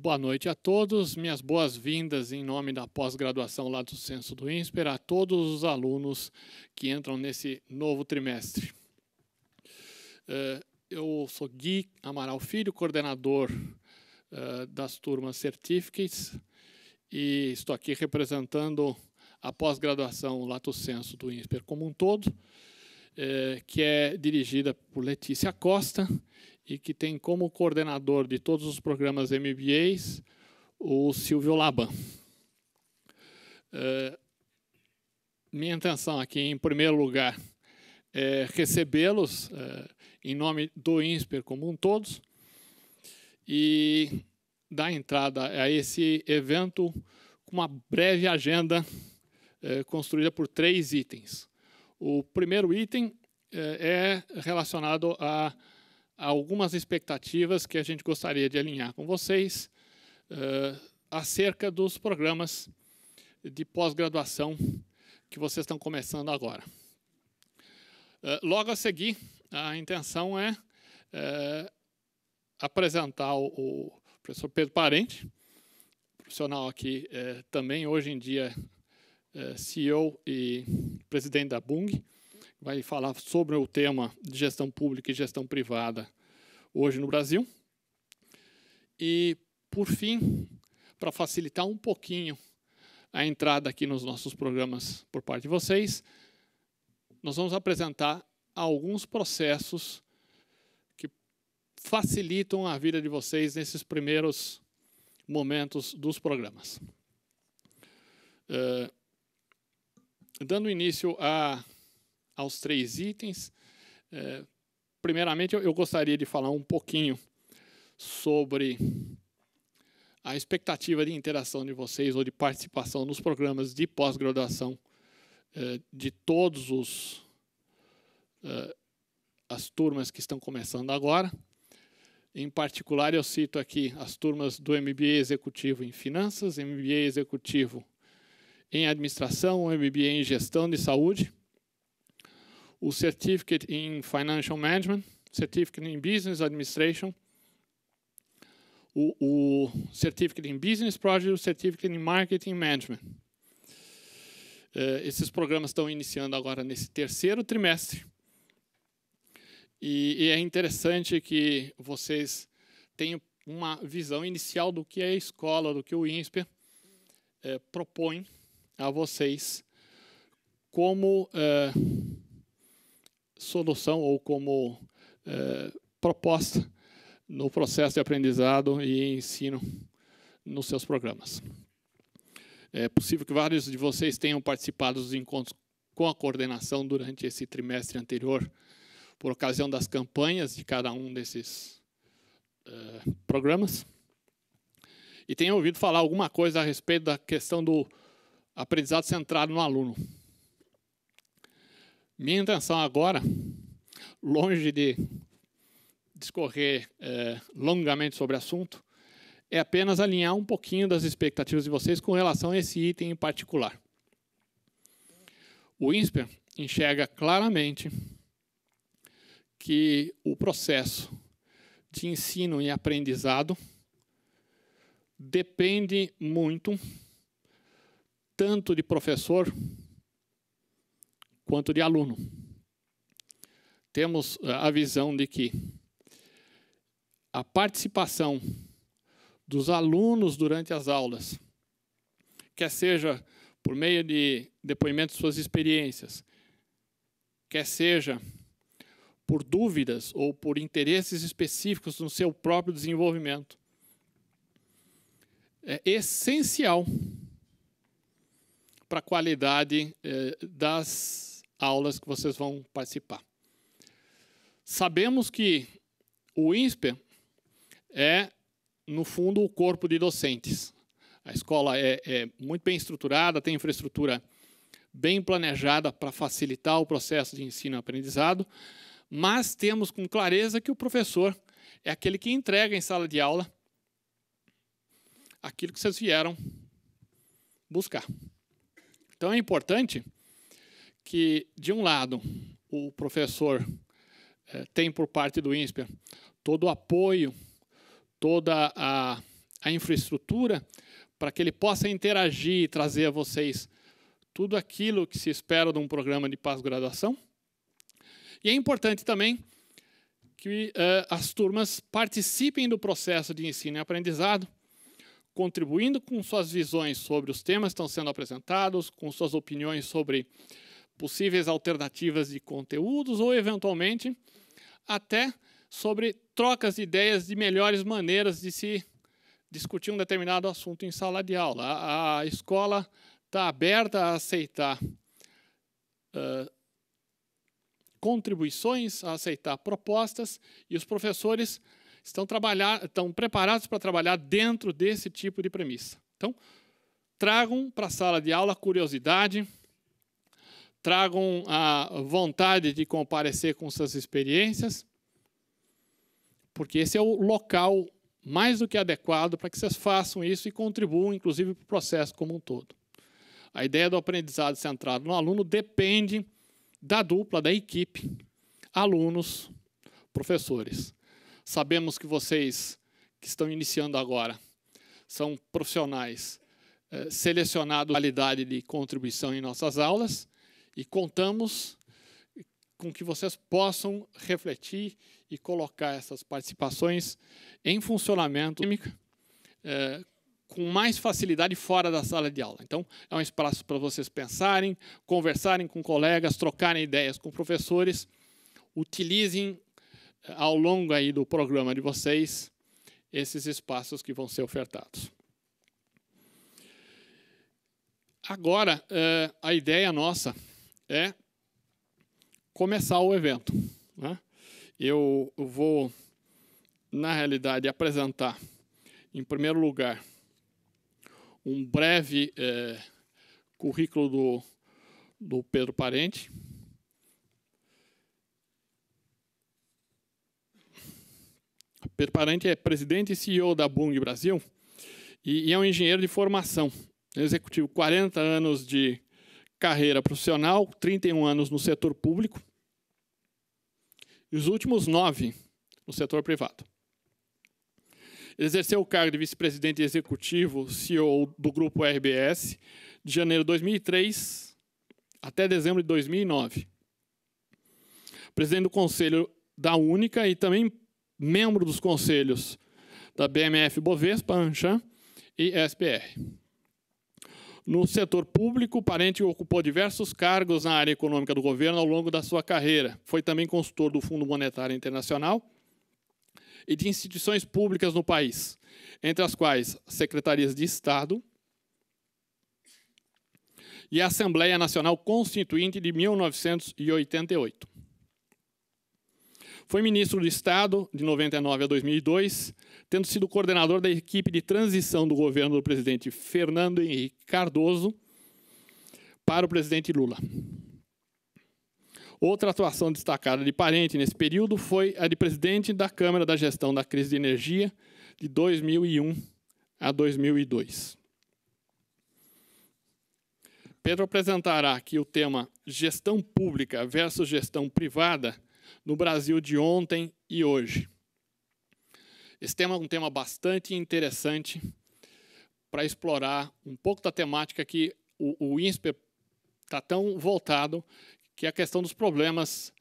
Boa noite a todos. Minhas boas-vindas em nome da pós-graduação Lato Sensu do INSPER a todos os alunos que entram nesse novo trimestre. Eu sou Gui Amaral Filho, coordenador das turmas Certificates, e estou aqui representando a pós-graduação Lato Sensu do INSPER como um todo, que é dirigida por Letícia Costa e que tem como coordenador de todos os programas MBAs o Silvio Laban. Minha intenção aqui, em primeiro lugar, é recebê-los em nome do INSPER como um todo e dar entrada a esse evento com uma breve agenda construída por 3 itens. O primeiro item é relacionado a algumas expectativas que a gente gostaria de alinhar com vocês acerca dos programas de pós-graduação que vocês estão começando agora. Logo a seguir, a intenção é apresentar o professor Pedro Parente, profissional aqui também hoje em dia CEO e presidente da Bung, vai falar sobre o tema de gestão pública e gestão privada hoje no Brasil. E, por fim, para facilitar um pouquinho a entrada aqui nos nossos programas por parte de vocês, nós vamos apresentar alguns processos que facilitam a vida de vocês nesses primeiros momentos dos programas. Dando início aos 3 itens, primeiramente eu gostaria de falar um pouquinho sobre a expectativa de interação de vocês ou de participação nos programas de pós-graduação de todos as turmas que estão começando agora. Em particular, eu cito aqui as turmas do MBA Executivo em Finanças, MBA Executivo em Administração, MBA em Gestão de Saúde, o Certificate in Financial Management, Certificate in Business Administration, o Certificate in Business Project e o Certificate in Marketing Management. Esses programas estão iniciando agora nesse 3º trimestre. E é interessante que vocês tenham uma visão inicial do que é a escola, do que o INSPER propõe a vocês como solução ou como proposta no processo de aprendizado e ensino nos seus programas. É possível que vários de vocês tenham participado dos encontros com a coordenação durante esse trimestre anterior, por ocasião das campanhas de cada um desses programas, e tenham ouvido falar alguma coisa a respeito da questão do aprendizado centrado no aluno. Minha intenção agora, longe de discorrer longamente sobre o assunto, é apenas alinhar um pouquinho das expectativas de vocês com relação a esse item em particular. O INSPER enxerga claramente que o processo de ensino e aprendizado depende muito tanto de professor quanto de aluno. Temos a visão de que a participação dos alunos durante as aulas, quer seja por meio de depoimentos de suas experiências, quer seja por dúvidas ou por interesses específicos no seu próprio desenvolvimento, é essencial para a qualidade das aulas que vocês vão participar. Sabemos que o INSPER é, no fundo, o corpo de docentes. A escola é muito bem estruturada, tem infraestrutura bem planejada para facilitar o processo de ensino e aprendizado, mas temos com clareza que o professor é aquele que entrega em sala de aula aquilo que vocês vieram buscar. Então é importante que, de um lado, o professor tem por parte do INSPER todo o apoio, toda a a infraestrutura para que ele possa interagir e trazer a vocês tudo aquilo que se espera de um programa de pós-graduação. E é importante também que as turmas participem do processo de ensino e aprendizado, contribuindo com suas visões sobre os temas que estão sendo apresentados, com suas opiniões sobre possíveis alternativas de conteúdos ou, eventualmente, até sobre trocas de ideias de melhores maneiras de se discutir um determinado assunto em sala de aula. A escola está aberta a aceitar contribuições, a aceitar propostas, e os professores estão preparados para trabalhar dentro desse tipo de premissa. Então, tragam para a sala de aula a curiosidade, tragam a vontade de comparecer com suas experiências, porque esse é o local mais do que adequado para que vocês façam isso e contribuam, inclusive, para o processo como um todo. A ideia do aprendizado centrado no aluno depende da dupla, da equipe, alunos, professores. Sabemos que vocês que estão iniciando agora são profissionais selecionados com qualidade de contribuição em nossas aulas e contamos com que vocês possam refletir e colocar essas participações em funcionamento com mais facilidade fora da sala de aula. Então, é um espaço para vocês pensarem, conversarem com colegas, trocarem ideias com professores. Utilizem, ao longo aí do programa de vocês, esses espaços que vão ser ofertados. Agora, a ideia nossa é começar o evento, né? Eu vou, na realidade, apresentar, em primeiro lugar, um breve currículo do Pedro Parente. Pedro Parente é presidente e CEO da Bung Brasil e é um engenheiro de formação. Executivo, 40 anos de carreira profissional, 31 anos no setor público e os últimos 9 no setor privado. Ele exerceu o cargo de vice-presidente executivo, CEO do Grupo RBS, de janeiro de 2003 até dezembro de 2009. Presidente do Conselho da Única e também membro dos conselhos da BMF Bovespa, Anshan e SPR. No setor público, Parente ocupou diversos cargos na área econômica do governo ao longo da sua carreira. Foi também consultor do Fundo Monetário Internacional e de instituições públicas no país, entre as quais secretarias de Estado e a Assembleia Nacional Constituinte de 1988. Foi ministro do Estado de 99 a 2002, tendo sido coordenador da equipe de transição do governo do presidente Fernando Henrique Cardoso para o presidente Lula. Outra atuação destacada de Parente nesse período foi a de presidente da Câmara da Gestão da Crise de Energia de 2001 a 2002. Pedro apresentará aqui o tema Gestão Pública versus Gestão Privada no Brasil de ontem e hoje. Esse tema é um tema bastante interessante para explorar um pouco da temática que o INSPER está tão voltado, que é a questão dos problemas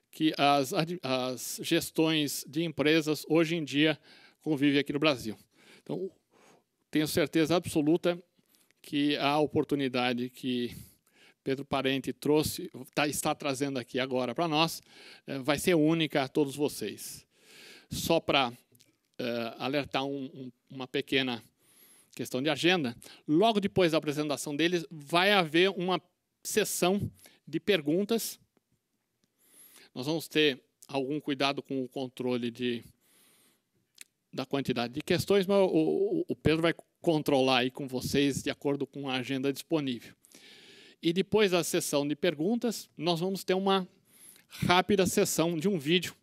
que as gestões de empresas hoje em dia convivem aqui no Brasil. Então, tenho certeza absoluta que a oportunidade que Pedro Parente está trazendo aqui agora para nós, vai ser única a todos vocês. Só para alertar uma pequena questão de agenda, logo depois da apresentação deles, vai haver uma sessão de perguntas. Nós vamos ter algum cuidado com o controle da quantidade de questões, mas o Pedro vai controlar aí com vocês de acordo com a agenda disponível. E depois da sessão de perguntas, nós vamos ter uma rápida sessão de um vídeo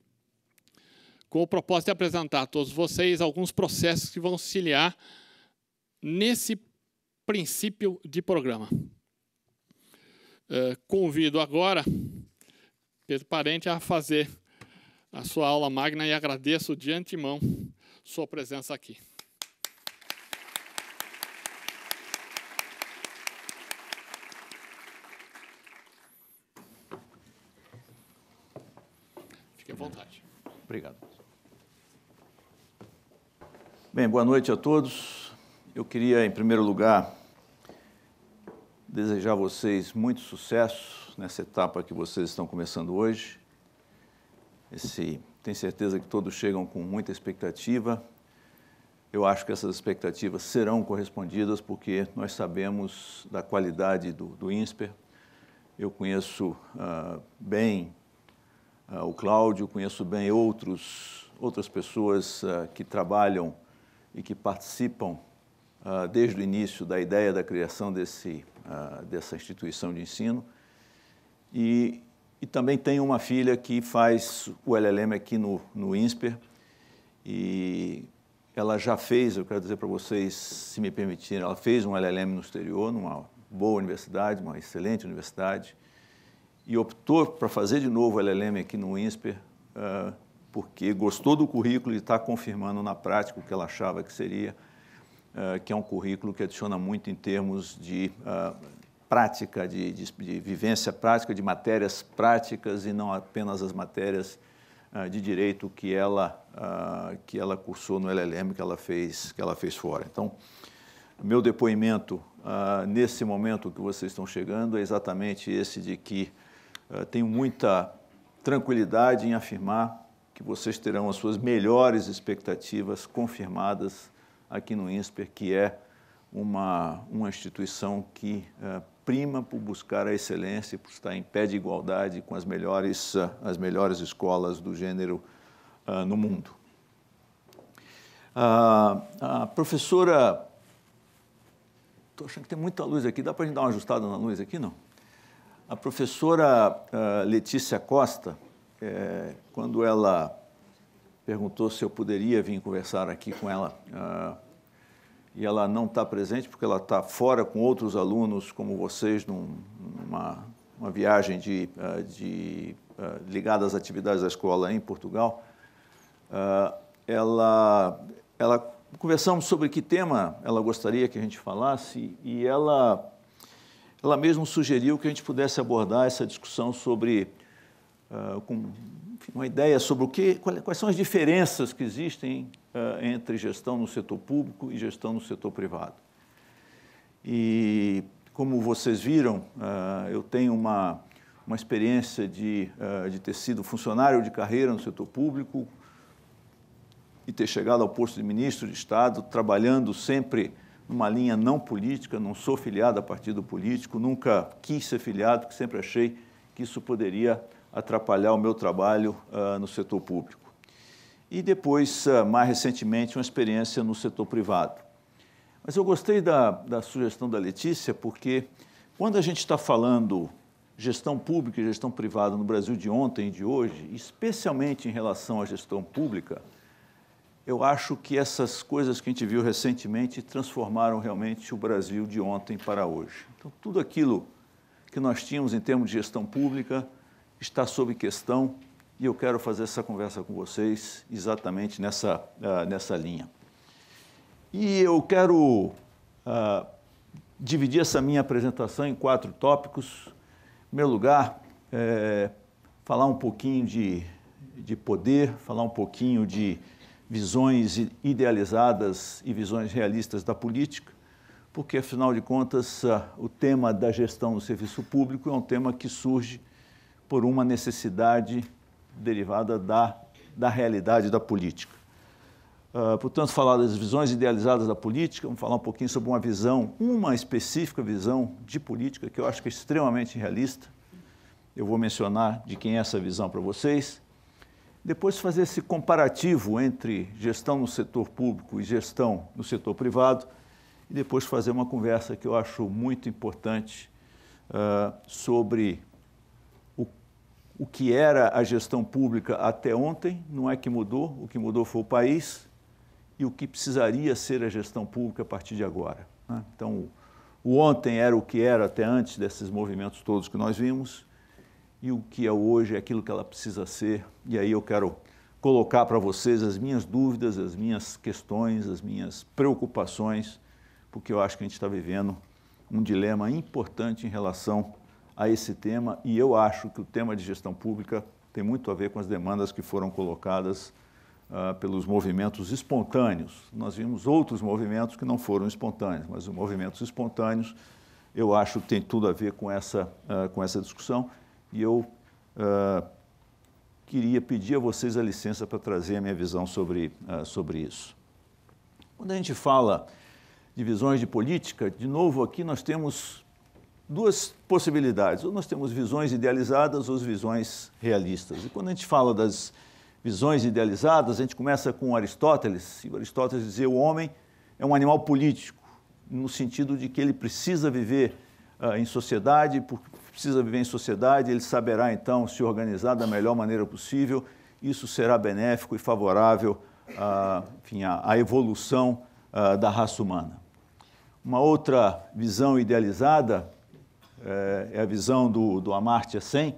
com o propósito de apresentar a todos vocês alguns processos que vão auxiliar nesse princípio de programa. Convido agora Pedro Parente a fazer a sua aula magna e agradeço de antemão sua presença aqui. Fique à vontade. Obrigado. Bem, boa noite a todos. Eu queria, em primeiro lugar, desejar a vocês muito sucesso nessa etapa que vocês estão começando hoje. Tenho certeza que todos chegam com muita expectativa. Eu acho que essas expectativas serão correspondidas porque nós sabemos da qualidade do INSPER. Eu conheço bem o Cláudio, conheço bem outras pessoas que trabalham e que participam desde o início da ideia da criação dessa instituição de ensino. E também tenho uma filha que faz o LLM aqui no INSPER, e ela já fez, eu quero dizer para vocês, se me permitirem, ela fez um LLM no exterior, numa boa universidade, uma excelente universidade, e optou para fazer de novo o LLM aqui no INSPER, porque gostou do currículo e está confirmando na prática o que ela achava que seria, que é um currículo que adiciona muito em termos de prática, de vivência prática, de matérias práticas e não apenas as matérias de direito que ela cursou no LLM, que ela fez fora. Então, meu depoimento nesse momento que vocês estão chegando é exatamente esse de que tenho muita tranquilidade em afirmar que vocês terão as suas melhores expectativas confirmadas aqui no INSPER, que é uma instituição que prima por buscar a excelência e por estar em pé de igualdade com as melhores escolas do gênero no mundo. A professora... Estou achando que tem muita luz aqui. Dá para a gente dar uma ajustada na luz aqui, não? A professora Letícia Costa, quando ela perguntou se eu poderia vir conversar aqui com ela, e ela não está presente porque ela está fora com outros alunos, como vocês, numa viagem ligada às atividades da escola em Portugal, conversamos sobre que tema ela gostaria que a gente falasse, e ela mesma sugeriu que a gente pudesse abordar essa discussão sobre, com uma ideia sobre quais são as diferenças que existem entre gestão no setor público e gestão no setor privado. E, como vocês viram, eu tenho uma experiência de ter sido funcionário de carreira no setor público e ter chegado ao posto de ministro de Estado, trabalhando sempre numa linha não política, não sou filiado a partido político, nunca quis ser filiado, porque sempre achei que isso poderia atrapalhar o meu trabalho no setor público. E depois, mais recentemente, uma experiência no setor privado. Mas eu gostei da sugestão da Letícia, porque quando a gente está falando gestão pública e gestão privada no Brasil de ontem e de hoje, especialmente em relação à gestão pública, eu acho que essas coisas que a gente viu recentemente transformaram realmente o Brasil de ontem para hoje. Então, tudo aquilo que nós tínhamos em termos de gestão pública está sob questão, e eu quero fazer essa conversa com vocês exatamente nessa linha. E eu quero dividir essa minha apresentação em 4 tópicos. Em primeiro lugar, falar um pouquinho de poder, falar um pouquinho de visões idealizadas e visões realistas da política, porque, afinal de contas, o tema da gestão do serviço público é um tema que surge por uma necessidade derivada da realidade da política. Portanto, falar das visões idealizadas da política, vamos falar um pouquinho sobre uma específica visão de política que eu acho que é extremamente realista. Eu vou mencionar de quem é essa visão para vocês. Depois fazer esse comparativo entre gestão no setor público e gestão no setor privado, e depois fazer uma conversa que eu acho muito importante sobre o que era a gestão pública até ontem, não é que mudou, o que mudou foi o país, e o que precisaria ser a gestão pública a partir de agora, né? Então, o ontem era o que era até antes desses movimentos todos que nós vimos, e o que é hoje é aquilo que ela precisa ser. E aí eu quero colocar para vocês as minhas dúvidas, as minhas questões, as minhas preocupações, porque eu acho que a gente está vivendo um dilema importante em relação a esse tema, e eu acho que o tema de gestão pública tem muito a ver com as demandas que foram colocadas pelos movimentos espontâneos. Nós vimos outros movimentos que não foram espontâneos, mas os movimentos espontâneos, eu acho que tem tudo a ver com essa discussão, e eu queria pedir a vocês a licença para trazer a minha visão sobre isso. Quando a gente fala de visões de política, de novo, aqui nós temos duas possibilidades. Ou nós temos visões idealizadas ou visões realistas. E quando a gente fala das visões idealizadas, a gente começa com Aristóteles. E Aristóteles dizia que o homem é um animal político, no sentido de que ele precisa viver em sociedade, ele saberá então se organizar da melhor maneira possível, isso será benéfico e favorável à evolução da raça humana. Uma outra visão idealizada é a visão do Amartya Sen,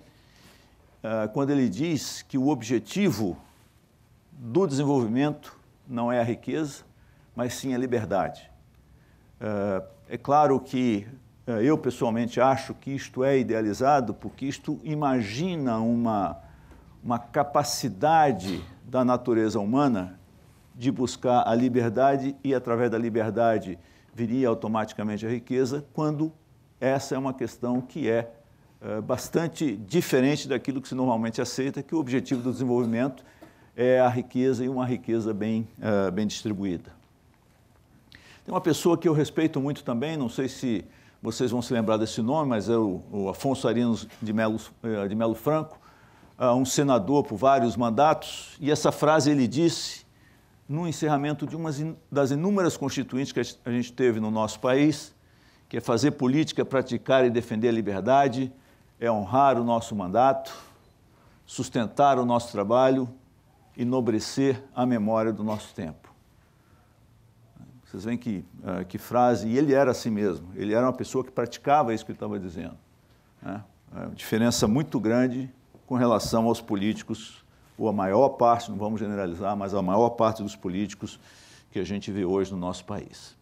quando ele diz que o objetivo do desenvolvimento não é a riqueza, mas sim a liberdade. É claro que eu pessoalmente acho que isto é idealizado, porque isto imagina uma capacidade da natureza humana de buscar a liberdade e, através da liberdade, viria automaticamente a riqueza, quando essa é uma questão que é bastante diferente daquilo que se normalmente aceita, que o objetivo do desenvolvimento é a riqueza, e uma riqueza bem distribuída. Tem uma pessoa que eu respeito muito também, não sei se vocês vão se lembrar desse nome, mas é o Afonso Arinos de Melo Franco, um senador por vários mandatos, e essa frase ele disse no encerramento de uma das inúmeras constituintes que a gente teve no nosso país, que é fazer política, praticar e defender a liberdade, é honrar o nosso mandato, sustentar o nosso trabalho, enobrecer a memória do nosso tempo. Vocês veem que frase, e ele era assim mesmo, ele era uma pessoa que praticava isso que ele estava dizendo, né? Diferença muito grande com relação aos políticos, ou a maior parte, não vamos generalizar, mas a maior parte dos políticos que a gente vê hoje no nosso país.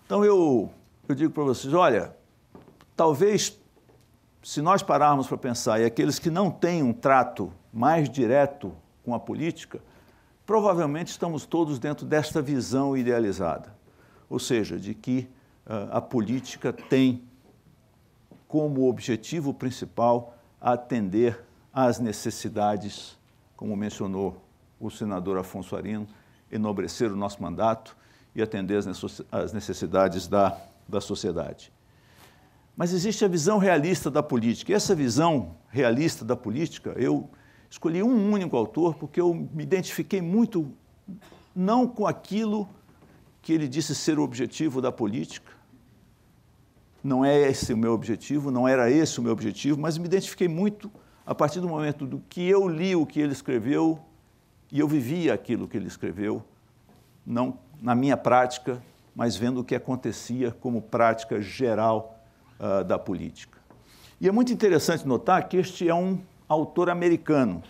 Então eu digo para vocês, olha, talvez se nós pararmos para pensar, e aqueles que não têm um trato mais direto com a política, provavelmente estamos todos dentro desta visão idealizada, ou seja, de que a política tem como objetivo principal atender às necessidades, como mencionou o senador Afonso Arinos, enobrecer o nosso mandato e atender às necessidades da sociedade. Mas existe a visão realista da política, e essa visão realista da política, eu escolhi um único autor porque eu me identifiquei muito, não com aquilo que ele disse ser o objetivo da política, não é esse o meu objetivo, não era esse o meu objetivo, mas me identifiquei muito a partir do momento do que eu li o que ele escreveu e eu vivia aquilo que ele escreveu, não na minha prática, mas vendo o que acontecia como prática geral da política. E é muito interessante notar que este é um autor americano,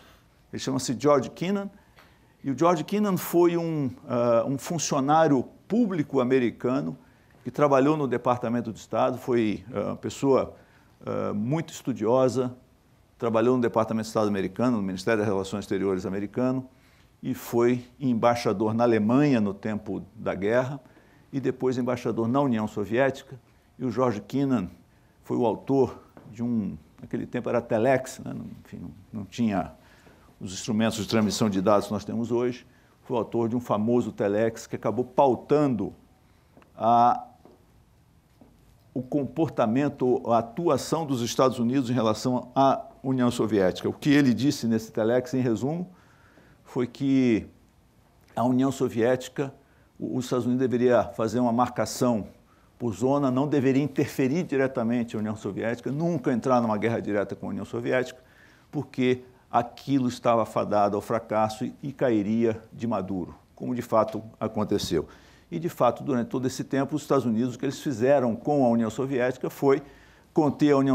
ele chama-se George Kennan, e o George Kennan foi um funcionário público americano que trabalhou no Departamento de Estado, foi uma pessoa muito estudiosa, trabalhou no Departamento de Estado americano, no Ministério das Relações Exteriores americano, e foi embaixador na Alemanha no tempo da guerra, e depois embaixador na União Soviética. E o George Kennan foi o autor de naquele tempo era telex, né? Enfim, não tinha os instrumentos de transmissão de dados que nós temos hoje, foi o autor de um famoso telex que acabou pautando o comportamento, a atuação dos Estados Unidos em relação à União Soviética. O que ele disse nesse telex, em resumo, foi que a União Soviética, os Estados Unidos deveria fazer uma marcação por zona, não deveria interferir diretamente a União Soviética, nunca entrar numa guerra direta com a União Soviética, porque aquilo estava fadado ao fracasso e cairia de Maduro, como de fato aconteceu. E, de fato, durante todo esse tempo, os Estados Unidos, o que eles fizeram com a União Soviética foi conter a União